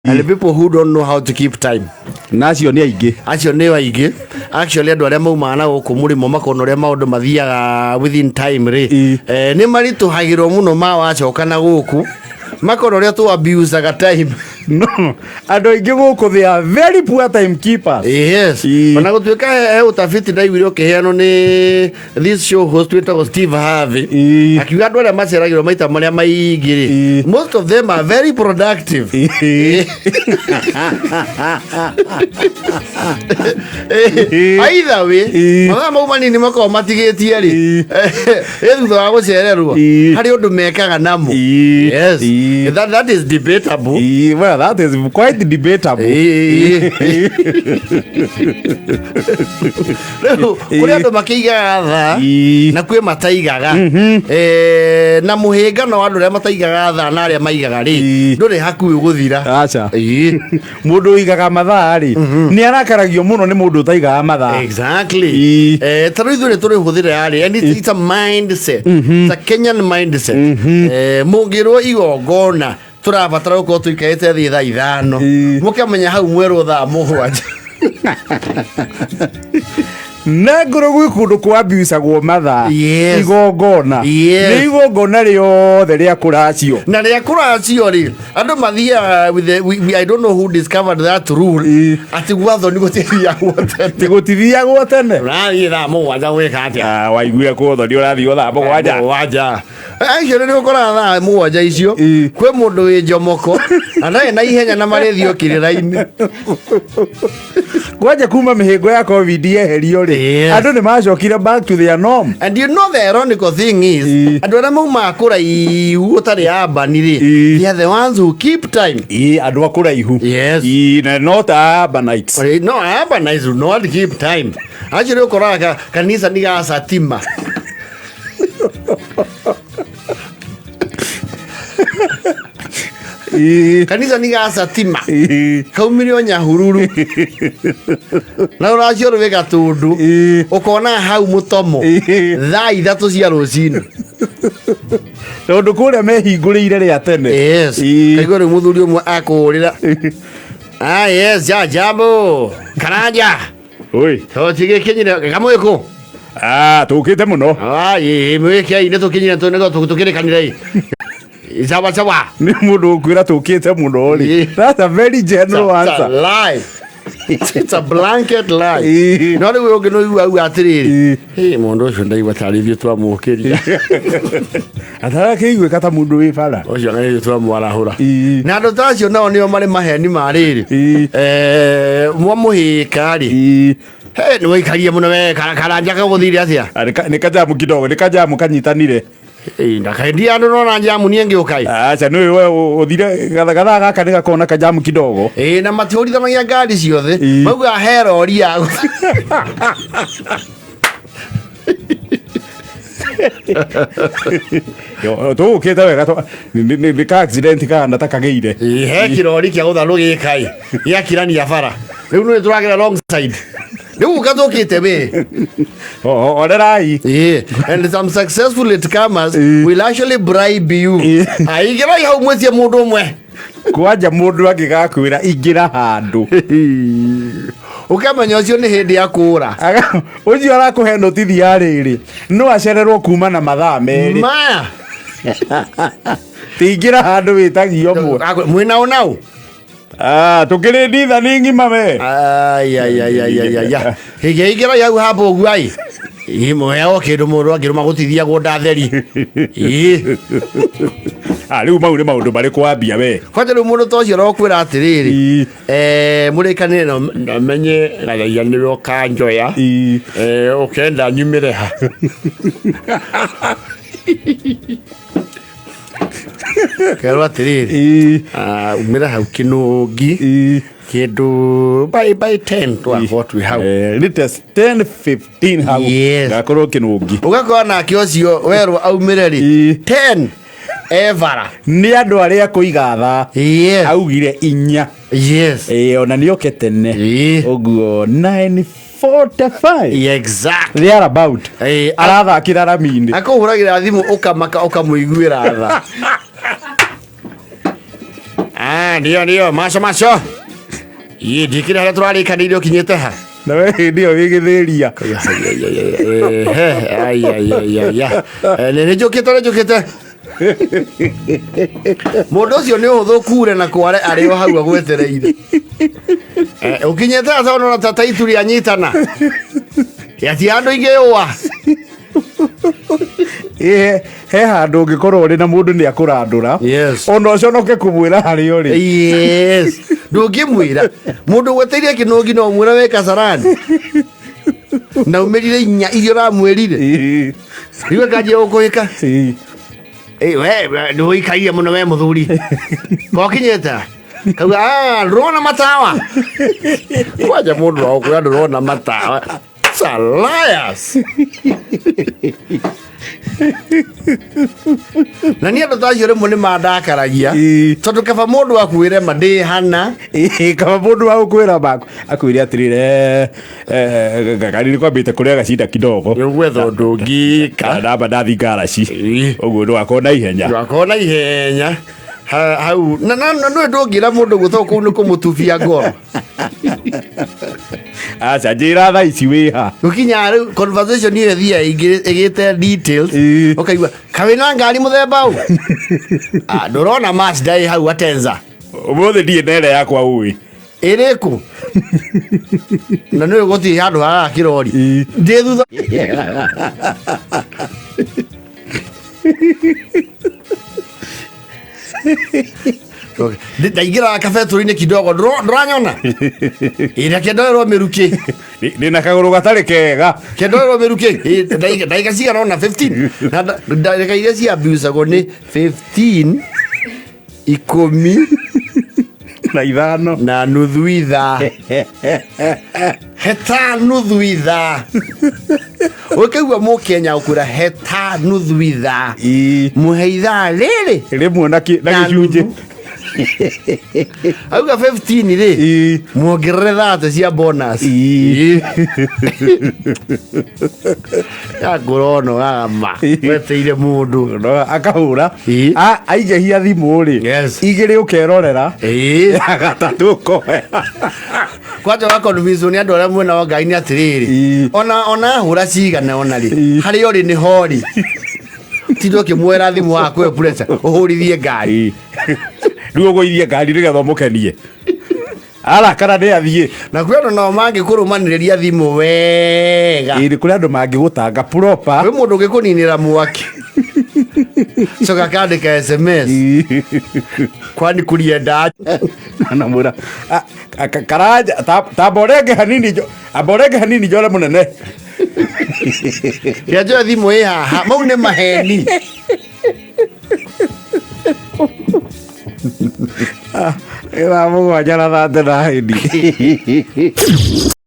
And the people who don't know how to keep time. Nacio nĩ aingĩ. Acio nĩ aingĩ. Actually andũ arĩa maumana gũkũ mũrĩmo makona ũrĩa maũndũ mathiaga within time rĩ. Nĩ maritũhagĩrwo mũno mawacoka na gũkũ. Makona ũrĩa tu abuse time. No, andũ aingĩ gũkũ they are very poor time keepers. Yes. Ona gũtuĩka utafiti ndaiguire ũkĩheanwo nĩ this show host wĩtagwo Steve Harvey. Akiuga andũ arĩa maceragĩrwo maita marĩa maingĩ rĩ. Most of them are very productive. Either way, mathaa mau manini makorwo matigĩtie rĩ. Thutha wa gũcererwo. Harĩ ũndũ mekaga namo. Yes. That is debatable. Well, that is quite debatable. Kũrĩ andũ makĩigaga thaa na kwĩ mataigaga. Na mũhĩngano wa andũ arĩa mataigaga thaa na arĩa maigaga rĩ ndũrĩ hakuhĩ gũthira. Acha. Mũndũ ũigaga mathaa rĩ nĩ arakaragio mũno nĩ mũndũ ũtaigaga mathaa. Exactly. Tarĩ ithuĩ tũrĩ hũthĩra rĩ and it's a mindset. It's a Kenyan mindset. Mũngĩrwo igongona turabatara gũkorwo tũikarĩte thĩ thaa ithano mũkamenya hau mwerwo thaa mũgwanja. Na ngoro gwĩ kũndũ kwa abusagwo mathaa igongona nĩ igongona rĩothe rĩa kũracio na rĩa kũracio rĩ andũ mathiaga with I don't know who discovered that rule ati gwatho nĩ gũtithiagwo tene ũrathiĩ thaa mũgwanja gwĩka atĩa waiguire gwatho nĩ ũrathiĩ thaa mũgwanja acio nĩ ũkoraga thaa mũgwanja icio kwĩ mũndũ wĩ njomoko andarĩ na ihenya na marĩthio kĩrĩra-inĩ kwanja kuma mĩhĩngo ya covid yeherio rĩ andũ nĩ macokire back to their norm. And you know the ironical thing is andũ arĩa maumaga kũraihu ũtarĩ ambani rĩ they are the ones who keep time. Andũ a kũraihu. Yes. Not urbanites. No, urbanites do not keep time. Actually ũkoraga kanisa nĩ ga satima. Kanisa nĩ ga satima kaumire o Nyahururu na ũracio rũĩ Gatundu ũkona hau mũtomo thaa ithatũ cia rũcinĩ tondũ kũrĩa mehingũrĩire rĩa tene. Yes. Kaigua rĩu mũthuri ũmwe akũhũrĩra yes jambo karanja oi tũtigĩkinyire kamwĩkũ tũkĩte mũno mwĩkĩai nĩ tũkinyire tũkĩrĩkanire sawa sawa nĩ mũndũ ũkwĩra tũkĩte mũno rĩ. That's a very general answer. It's a lie. It's a blanket lie. No rĩu ũngĩ no igu atĩrĩrĩ mũndũ ũcio ndaigua tarĩ ithuĩ twamũkĩria atarakĩiguĩka ta mũndũ wĩ bara ũcio nĩ ithuĩ twamwarahũra na andũ ta acio nao nĩo marĩ maheni ma rĩrĩ mwamũhĩka rĩ nĩ waikarie mũno we karanja kagũthire atĩa nĩ kajamu kidogo nĩ kajamu kanyitanire ndakaendia andũ no na jamu niĩ ngĩũkai. Acha nĩ we ũthire gathaa gaka nĩ gakona kajamu kidogo na matĩũrithanagia ngari ciothe mauga he rori ya tũgũkĩte wega nĩ ka accident kahana ta kagĩire he kĩrori kĩa gũtharũ gĩkai gĩakirania bara rĩu nĩ tũragera long side rĩu gatũkĩte we orerai. And some successful latecomers will actually bribe you aingĩrai hau mwĩtie mũndũ ũmwe kwanja mũndũ angĩgakwĩra ingĩra handũ ũkamenya ũcio nĩ hĩndĩ ya kũũra ũcio arakũhe notithi ya rĩrĩ no acererwo kuma na mathaa merĩ tingĩra handũ wĩtagio mwe mwĩnao nao tũkĩrĩ nditha nĩ ng'ima we ingĩra hau hamba ũguo ai imweao kĩndũ mũndũ angĩrũma gũtithiagwo ndatheri rĩu mau nĩ maũndũ marĩ kwambia we kwanja rĩu mũndũ ta ũcio ũrokwĩra atĩrĩrĩ mũrĩkanĩre na menye gathaia nĩwe ũkanjoya ũkenda nyumĩre ha kerwo atĩrĩrĩ umĩra hau kĩnũngi kĩndũ by 10 twakorwo twĩ hau latest 10-15 hau gakorwo kĩnũngi ũgakorwo nake ũcio werwo aumĩre rĩ 10 evara nĩ andũ arĩa kũiga thaa augire 4 ona nĩ oke tene ũguo 9:45 exactly they are about arathakĩra rami-inĩ akũhũragĩra thimũ ũkamaka ũkamũiguĩra thaa ndio maco ndikire harĩa tũrarĩkanĩire ũkinyĩte ha na we hĩndĩ ĩyo wĩgĩthĩria nĩ njũkĩte mũndũ ũcio nĩ ũhũthũ kure na kware arĩ o hau agwetereire ũkinyĩte atonora ta itu rĩanyitana ati andũ ingĩ ũa he handũ ũngĩkorwo ũrĩ na mũndũ nĩ akũrandũra ona ũconoke kũmwĩra harĩa ũrĩ ndũngĩmwĩra mũndũ gweteire kĩnũngi no mwĩra wĩ Kasarani na umĩrire inya iria ũramwĩrire rĩu akanjia gũkũĩka we nĩwĩikaire mũno we mũthuri kokinyĩte kauga ndũrona matawa kwanja mũndũ wa gũkwĩra ndũrona matawa Liars. Na niĩ andũ ta acio rĩmwe nĩ mandakaragia tondũ kaba mũndũ akwĩre ma ndĩ hana kaba mũndũ wa gũkwĩra akwĩre atĩrĩre gakari nĩ kwambĩte kũrĩa gacinda kidogo gwetha ũndũ ũngĩ namba ndathi ngaraci ũguo ndũgakorwo na ihenya hau na nĩ ndũngĩra mũndũ gũthoka kũu nĩ kũmũtubia ngoro aca njĩra thaa ici wĩ ha gũkinya rĩu conversation ĩyo ĩthia ĩgĩte details ũkaigua kawĩ na ngari mũthemba ũũ ndũrona Mazda ĩ hau Atenza ũmũthĩ ndirĩ na ĩrĩa yakwa ũĩ ĩrĩkũ na nĩ gũtirĩ handũ haha kĩrori ndĩ thutha ndaingĩra kabetũrũ-inĩ kidogo ndũranyona reke ndoerwo mĩrukĩ ndĩna kagũrũ gatarĩ kega ke ndoerwo mĩrukĩ ndagĩka cigana ona 15 na ndagĩka iria ciambiucagwo nĩ 15 ikũmi na ithano na nuthu ithaa heta nuthu ithaa ũkaigua mũkenya ũkwĩra heta nuthu ithaa mũhe ithaa rĩrĩ rĩmwe na gĩcunjĩ auga 15 rĩ muongerere thate cia bonus ngũrono gama weteire mũndũ akahũra aingĩhia thimũ rĩ igĩrĩ ũkerorera gatatũ ũkoya kwanja wakonvincwo nĩ andũ arĩa mwena Ngai nĩ atĩrĩrĩ ona hũra cigana ona rĩ harĩa ũrĩ nĩ hori tindo kĩmwera thimũ wakwe pressure ũhũrithie ngari rĩu ũgũithie ngari nĩgetha ũmũkenie arakara nĩ athiĩ na kwĩ andũ nao mangĩkũrũmanĩrĩria thimũ wega nĩ kũrĩ andũ mangĩgũtanga proper kwĩ mũndũ ũngĩkũninĩra mwaki coka kandĩka SMS kwani kurienda na mwĩra karanja tamborenge hanini njore mũnene kĩanjoya thimũ ĩ haha mau nĩ maheni ĩra mũgwanja na thate na hĩndĩ